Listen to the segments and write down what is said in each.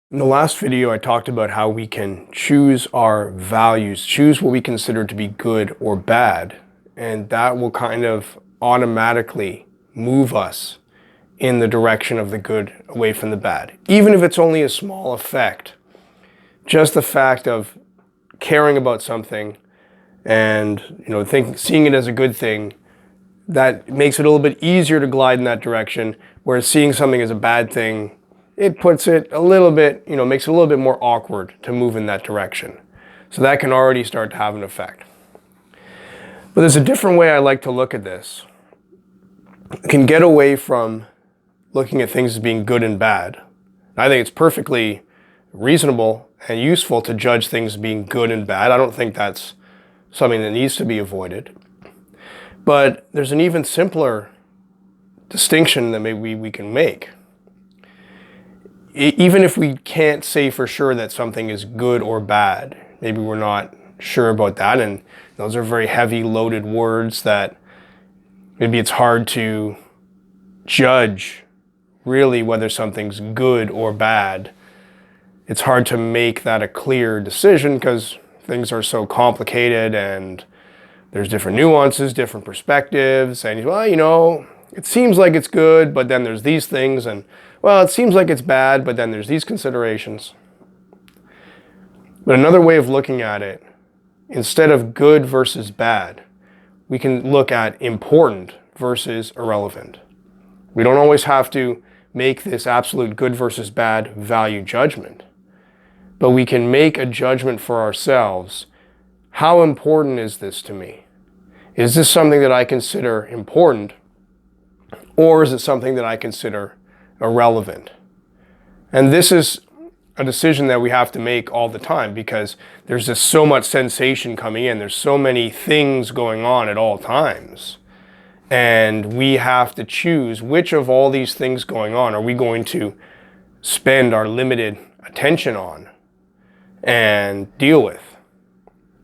In the last video, I talked about how we can choose our values, choose what we consider to be good or bad, and that will kind of automatically move us in the direction of the good away from the bad. Even if it's only a small effect, just the fact of caring about something and seeing it as a good thing, that makes it a little bit easier to glide in that direction, whereas seeing something as a bad thing, it puts it a little bit, makes it a little bit more awkward to move in that direction. So that can already start to have an effect. But there's a different way I like to look at this. It can get away from looking at things as being good and bad. I think it's perfectly reasonable and useful to judge things as being good and bad. I don't think that's something that needs to be avoided. But there's an even simpler distinction that maybe we can make. Even if we can't say for sure that something is good or bad, maybe we're not sure about that, and those are very heavy loaded words that maybe it's hard to judge really whether something's good or bad. It's hard to make that a clear decision because things are so complicated and there's different nuances, different perspectives, and it seems like it's good, but then there's these things, and well, it seems like it's bad, but then there's these considerations. But another way of looking at it, instead of good versus bad, we can look at important versus irrelevant. We don't always have to make this absolute good versus bad value judgment, but we can make a judgment for ourselves. How important is this to me? Is this something that I consider important, or is it something that I consider irrelevant? And this is a decision that we have to make all the time because there's just so much sensation coming in. There's so many things going on at all times. And we have to choose which of all these things going on are we going to spend our limited attention on and deal with.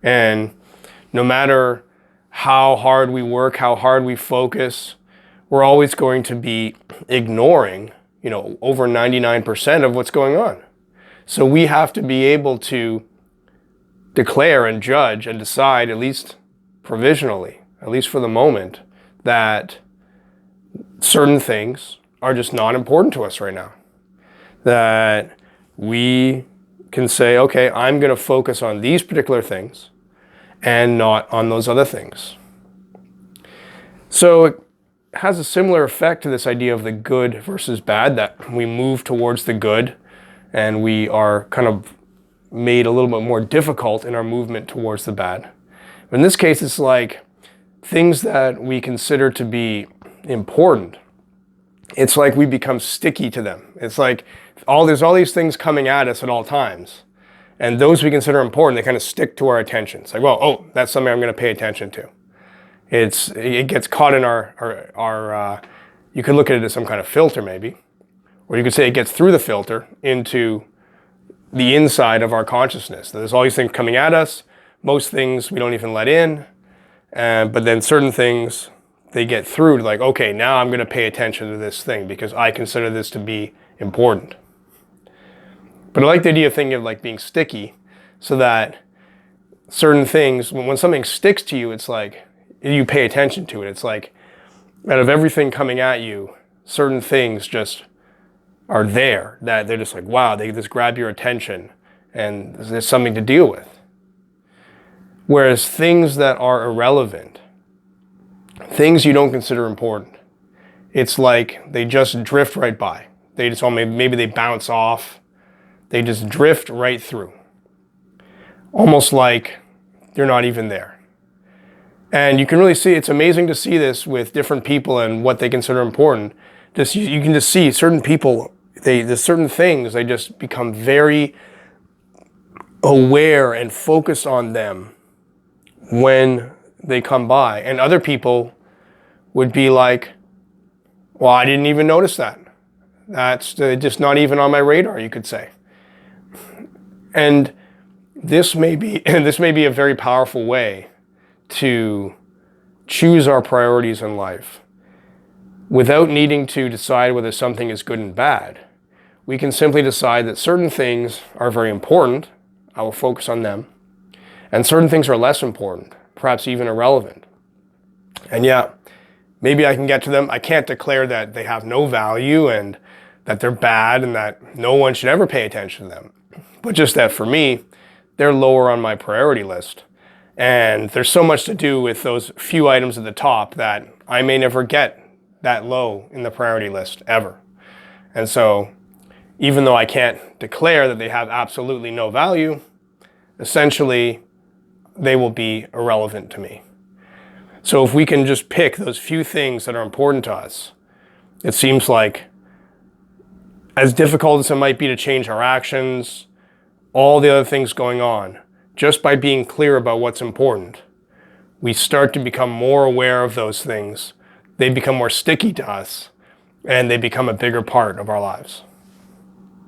And no matter how hard we work, how hard we focus, we're always going to be ignoring, over 99% of what's going on. So we have to be able to declare and judge and decide, at least provisionally, at least for the moment, that certain things are just not important to us right now. That we can say, okay, I'm going to focus on these particular things and not on those other things. So it has a similar effect to this idea of the good versus bad, that we move towards the good and we are kind of made a little bit more difficult in our movement towards the bad. But in this case, it's like things that we consider to be important. It's like we become sticky to them. It's like there's all these things coming at us at all times. And those we consider important, they kind of stick to our attention. It's like, well, that's something I'm going to pay attention to. It gets caught in our you could look at it as some kind of filter maybe. Or you could say it gets through the filter into the inside of our consciousness. There's all these things coming at us. Most things we don't even let in. But then certain things, they get through to like, okay, now I'm going to pay attention to this thing because I consider this to be important. But I like the idea of thinking of like being sticky, so that certain things, when something sticks to you, it's like you pay attention to it. It's like out of everything coming at you, certain things just are there, that they're just like, wow, they just grab your attention and there's something to deal with. Whereas things that are irrelevant, things you don't consider important, it's like they just drift right by. They just, maybe they bounce off. They just drift right through. Almost like you're not even there. And you can really see, it's amazing to see this with different people and what they consider important. You can just see certain people, there's certain things, they just become very aware and focused on them when they come by. And other people would be like, well, I didn't even notice that. That's just not even on my radar, you could say. And this may be a very powerful way to choose our priorities in life without needing to decide whether something is good and bad. we can simply decide that certain things are very important. I will focus on them. And certain things are less important, perhaps even irrelevant. And yeah, maybe I can get to them. I can't declare that they have no value and that they're bad and that no one should ever pay attention to them. But just that for me, they're lower on my priority list. And there's so much to do with those few items at the top that I may never get that low in the priority list ever. And so even though I can't declare that they have absolutely no value, essentially they will be irrelevant to me. So if we can just pick those few things that are important to us, it seems like, as difficult as it might be to change our actions, all the other things going on, just by being clear about what's important, we start to become more aware of those things. They become more sticky to us, and they become a bigger part of our lives.